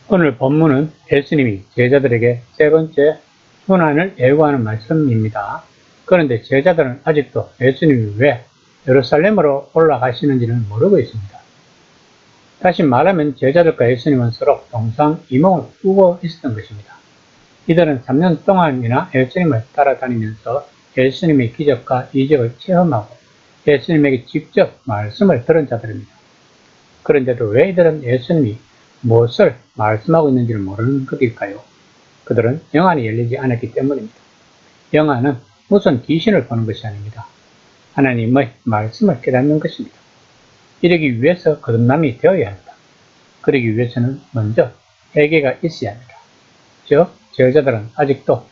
오늘 본문은 예수님이 제자들에게 세 번째 순환을 예고하는 말씀입니다. 그런데 제자들은 아직도 예수님이 왜 예루살렘으로 올라가시는지는 모르고 있습니다. 다시 말하면 제자들과 예수님은 서로 동상이몽을 꾸고 있었던 것입니다. 이들은 3년 동안이나 예수님을 따라다니면서 예수님의 기적과 이적을 체험하고 예수님에게 직접 말씀을 들은 자들입니다. 그런데도 왜 이들은 예수님이 무엇을 말씀하고 있는지를 모르는 것일까요? 그들은 영안이 열리지 않았기 때문입니다. 영안은 무슨 귀신을 보는 것이 아닙니다. 하나님의 말씀을 깨닫는 것입니다. 이러기 위해서 거듭남이 되어야 합니다. 그러기 위해서는 먼저 회개가 있어야 합니다. 즉, 제자들은 아직도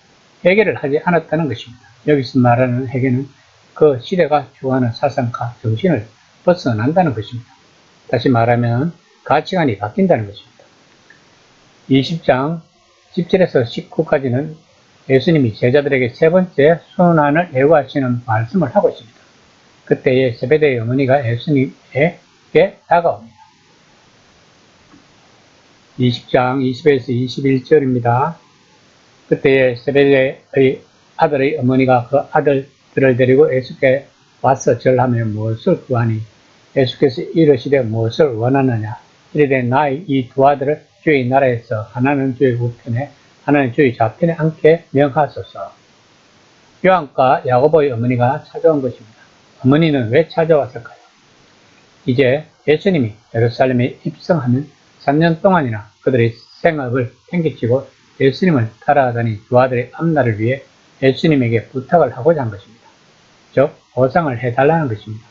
회개를 하지 않았다는 것입니다. 여기서 말하는 회개는 그 시대가 추구하는 사상과 정신을 벗어난다는 것입니다. 다시 말하면 가치관이 바뀐다는 것입니다. 20장 17에서 19까지는 예수님이 제자들에게 세 번째 순환을 예고하시는 말씀을 하고 있습니다. 그때에 세베대의 어머니가 예수님에게 다가옵니다. 20장 20에서 21절입니다. 그때에 세베대의 아들의 어머니가 그 아들들을 데리고 예수께 와서 절하며 무엇을 구하니 예수께서 이르시되 무엇을 원하느냐 이르되 나의 이 두 아들을 주의 나라에서 하나는 주의 우편에 하나는 주의 좌편에 앉게 명하소서. 요한과 야고보의 어머니가 찾아온 것입니다. 어머니는 왜 찾아왔을까요? 이제 예수님이 예루살렘에 입성하면 3년 동안이나 그들의 생업을 팽개치고 예수님을 따라다닌 두 아들의 앞날을 위해 예수님에게 부탁을 하고자 한 것입니다. 즉, 보상을 해달라는 것입니다.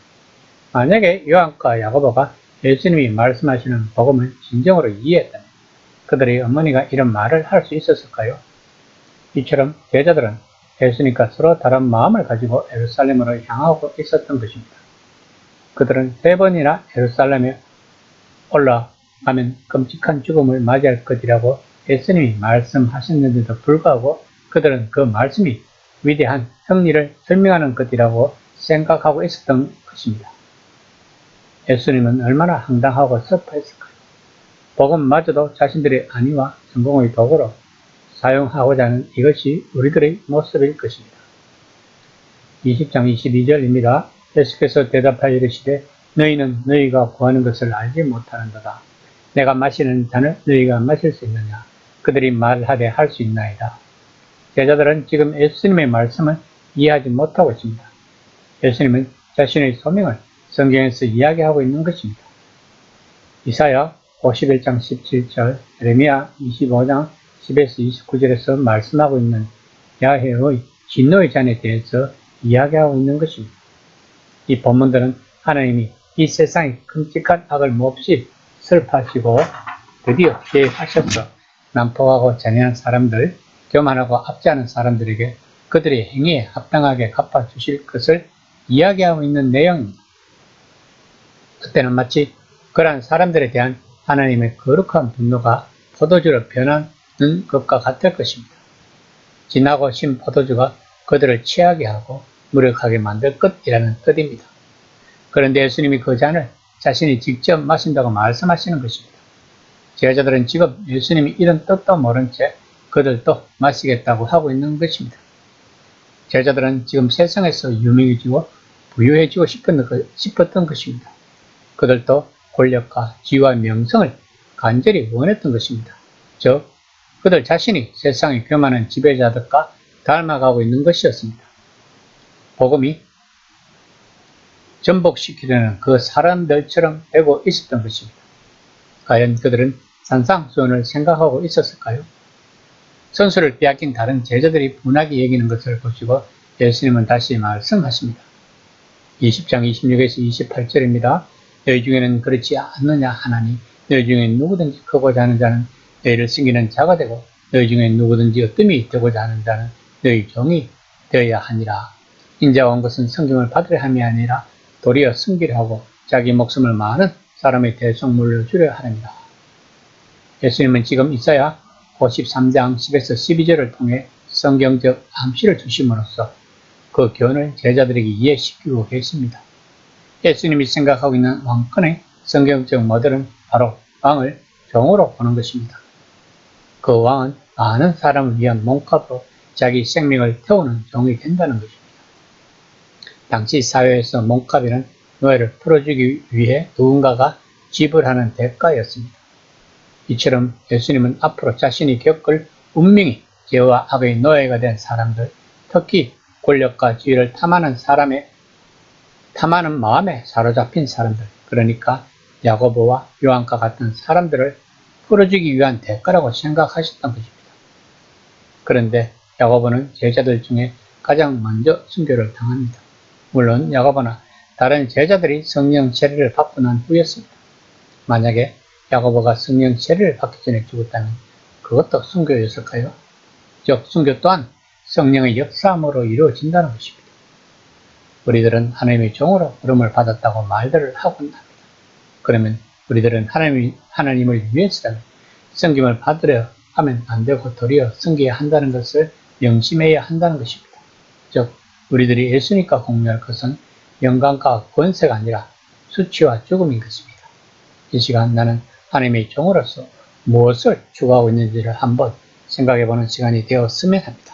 만약에 요한과 야고보가 예수님이 말씀하시는 복음을 진정으로 이해했다면 그들의 어머니가 이런 말을 할 수 있었을까요? 이처럼 제자들은 예수님과 서로 다른 마음을 가지고 예루살렘으로 향하고 있었던 것입니다. 그들은 세 번이나 예루살렘에 올라가면 끔찍한 죽음을 맞이할 것이라고 예수님이 말씀하셨는데도 불구하고 그들은 그 말씀이 위대한 승리를 설명하는 것이라고 생각하고 있었던 것입니다. 예수님은 얼마나 황당하고 섭했을까요? 복음마저도 자신들의 안위와 성공의 도구로 사용하고자 하는 이것이 우리들의 모습일 것입니다. 20장 22절입니다. 예수께서 대답하여 이르시되 너희는 너희가 구하는 것을 알지 못하는도다. 내가 마시는 잔을 너희가 마실 수 있느냐? 그들이 말하되 할 수 있나이다. 제자들은 지금 예수님의 말씀을 이해하지 못하고 있습니다. 예수님은 자신의 소명을 성경에서 이야기하고 있는 것입니다. 이사야 51장 17절, 예레미야 25장 10에서 29절에서 말씀하고 있는 야훼의 진노의 잔에 대해서 이야기하고 있는 것입니다. 이 본문들은 하나님이 이 세상의 끔찍한 악을 몹시 슬퍼하시고 드디어 계획하셔서 난폭하고 잔인한 사람들, 교만하고 압제하는 사람들에게 그들의 행위에 합당하게 갚아주실 것을 이야기하고 있는 내용입니다. 그때는 마치 그러한 사람들에 대한 하나님의 거룩한 분노가 포도주로 변하는 것과 같을 것입니다. 진하고 신 포도주가 그들을 취하게 하고 무력하게 만들 것이라는 뜻입니다. 그런데 예수님이 그 잔을 자신이 직접 마신다고 말씀하시는 것입니다. 제자들은 지금 예수님이 이런 뜻도 모른 채 그들도 마시겠다고 하고 있는 것입니다. 제자들은 지금 세상에서 유명해지고 부유해지고 싶었던 것입니다. 그들도 권력과 지위와 명성을 간절히 원했던 것입니다. 즉, 그들 자신이 세상의 교만한 지배자들과 닮아가고 있는 것이었습니다. 복음이 전복시키려는 그 사람들처럼 되고 있었던 것입니다. 과연 그들은 산상수훈을 생각하고 있었을까요? 선수를 빼앗긴 다른 제자들이 분하게 여기는 것을 보시고 예수님은 다시 말씀하십니다. 20장 26에서 28절입니다. 너희 중에는 그렇지 않느냐 하나니 너희 중에 누구든지 크고자 하는 자는 너희를 섬기는 자가 되고 너희 중에 누구든지 어뜸이 되고자 하는 자는 너희 종이 되어야 하니라. 인자가 온 것은 성경을 받으려 함이 아니라 도리어 섬기려 하고 자기 목숨을 많은 사람의 대속 물려주려 하느니라. 예수님은 지금 이사야 53장 10에서 12절을 통해 성경적 암시를 주심으로써 그 교훈을 제자들에게 이해시키고 계십니다. 예수님이 생각하고 있는 왕권의 성경적 모델은 바로 왕을 종으로 보는 것입니다. 그 왕은 많은 사람을 위한 몸값으로 자기 생명을 태우는 종이 된다는 것입니다. 당시 사회에서 몸값이는 노예를 풀어주기 위해 누군가가 지불하는 대가였습니다. 이처럼 예수님은 앞으로 자신이 겪을 운명이 죄와 악의 노예가 된 사람들, 특히 권력과 지위를 탐하는 마음에 사로잡힌 사람들, 그러니까 야고보와 요한과 같은 사람들을 풀어주기 위한 대가라고 생각하셨던 것입니다. 그런데 야고보는 제자들 중에 가장 먼저 순교를 당합니다. 물론 야고보나 다른 제자들이 성령 세례를 받고 난 후였습니다. 만약에 야고보가 성령 세례를 받기 전에 죽었다면 그것도 순교였을까요? 즉 순교 또한 성령의 역사함으로 이루어진다는 것입니다. 우리들은 하나님의 종으로 부름을 받았다고 말들을 하곤 합니다. 그러면 우리들은 하나님을 위해서라면 섬김을 받으려 하면 안 되고 도리어 섬겨야 한다는 것을 명심해야 한다는 것입니다. 즉 우리들이 예수님과 공유할 것은 영광과 권세가 아니라 수치와 죽음인 것입니다. 이 시간 나는 하나님의 종으로서 무엇을 추구하고 있는지를 한번 생각해보는 시간이 되었으면 합니다.